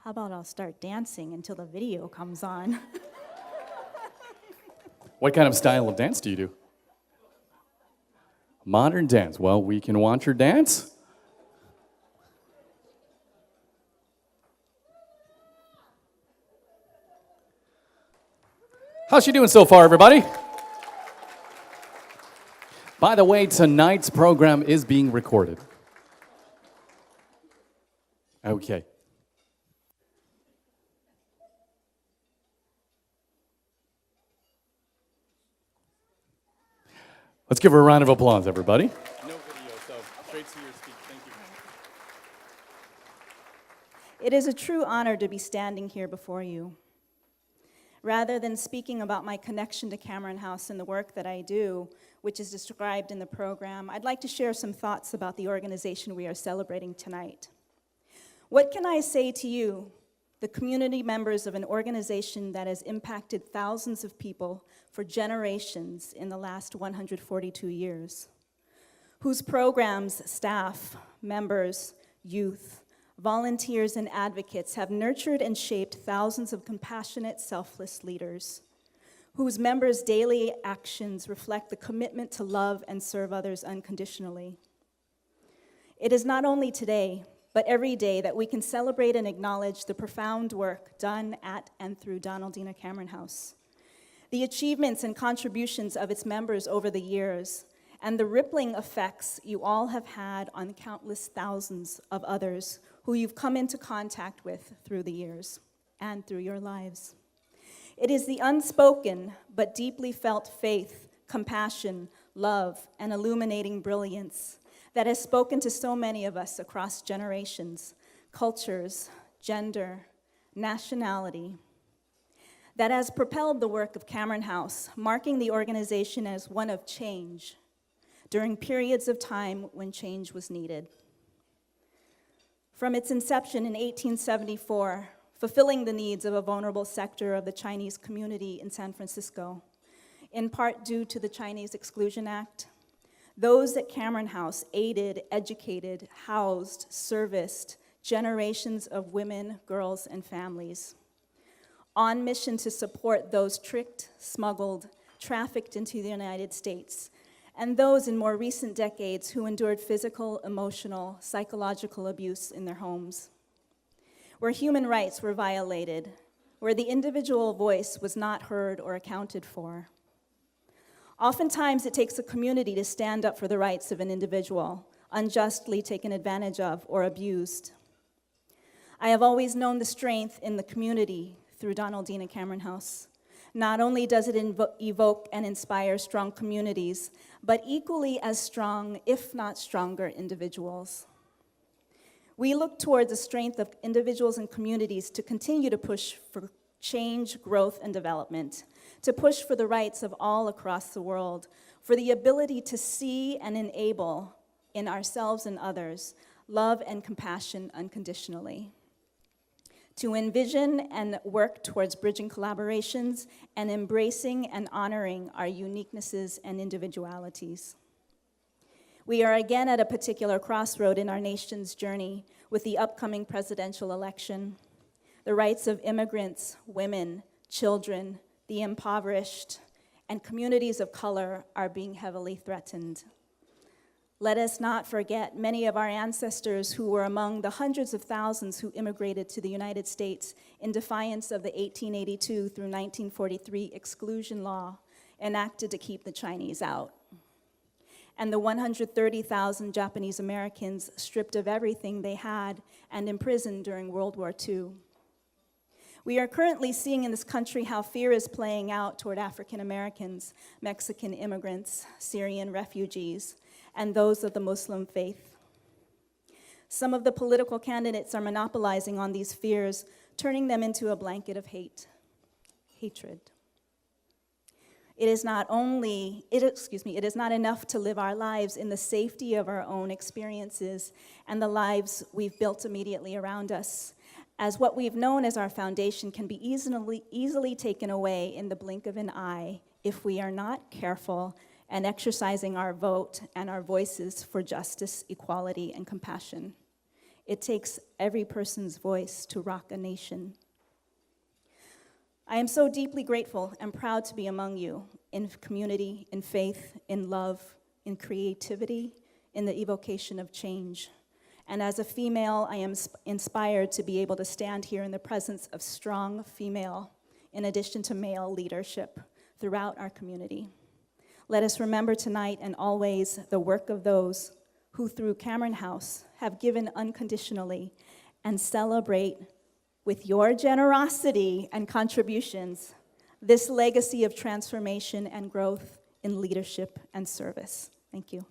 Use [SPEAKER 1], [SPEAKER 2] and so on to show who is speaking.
[SPEAKER 1] How about I'll start dancing until the video comes on?
[SPEAKER 2] What kind of style of dance do you do? Modern dance. Well, we can watch her dance. How's she doing so far, everybody? By the way, tonight's program is being recorded. Okay. Let's give her a round of applause, everybody. No video, so straight to your speech. Thank you.
[SPEAKER 1] It is a true honor to be standing here before you. Rather than speaking about my connection to Cameron House and the work that I do, which is described in the program, I'd like to share some thoughts about the organization we are celebrating tonight. What can I say to you, the community members of an organization that has impacted thousands of people for generations in the last 142 years, whose programs, staff, members, youth, volunteers, and advocates have nurtured and shaped thousands of compassionate, selfless leaders, whose members' daily actions reflect the commitment to love and serve others unconditionally. It is not only today, but every day that we can celebrate and acknowledge the profound work done at and through Donaldina Cameron House, the achievements and contributions of its members over the years, and the rippling effects you all have had on countless thousands of others who you've come into contact with through the years and through your lives. It is the unspoken but deeply felt faith, compassion, love, and illuminating brilliance that has spoken to so many of us across generations, cultures, gender, nationality, that has propelled the work of Cameron House, marking the organization as one of change during periods of time when change was needed. From its inception in 1874, fulfilling the needs of a vulnerable sector of the Chinese community in San Francisco, in part due to the Chinese Exclusion Act, those at Cameron House aided, educated, housed, serviced generations of women, girls, and families, on mission to support those tricked, smuggled, trafficked into the United States, and those in more recent decades who endured physical, emotional, psychological abuse in their homes, where human rights were violated, where the individual voice was not heard or accounted for. Oftentimes, it takes a community to stand up for the rights of an individual, unjustly taken advantage of or abused. I have always known the strength in the community through Donaldina Cameron House. Not only does it evoke and inspire strong communities, but equally as strong, if not stronger, individuals. We look toward the strength of individuals and communities to continue to push for change, growth, and development, to push for the rights of all across the world, for the ability to see and enable in ourselves and others love and compassion unconditionally, to envision and work towards bridging collaborations and embracing and honoring our uniquenesses and individualities. We are again at a particular crossroad in our nation's journey with the upcoming presidential election. The rights of immigrants, women, children, the impoverished, and communities of color are being heavily threatened. Let us not forget many of our ancestors who were among the hundreds of thousands who immigrated to the United States in defiance of the 1882 through 1943 exclusion law enacted to keep the Chinese out, and the 130,000 Japanese Americans stripped of everything they had and imprisoned during World War II. We are currently seeing in this country how fear is playing out toward African Americans, Mexican immigrants, Syrian refugees, and those of the Muslim faith. Some of the political candidates are monopolizing on these fears, turning them into a blanket of hatred. It is not enough to live our lives in the safety of our own experiences and the lives we've built immediately around us, as what we've known as our foundation can be easily taken away in the blink of an eye if we are not careful and exercising our vote and our voices for justice, equality, and compassion. It takes every person's voice to rock a nation. I am so deeply grateful and proud to be among you in community, in faith, in love, in creativity, in the evocation of change. And as a female, I am inspired to be able to stand here in the presence of strong female, in addition to male leadership throughout our community. Let us remember tonight and always the work of those who through Cameron House have given unconditionally, and celebrate with your generosity and contributions this legacy of transformation and growth in leadership and service. Thank you.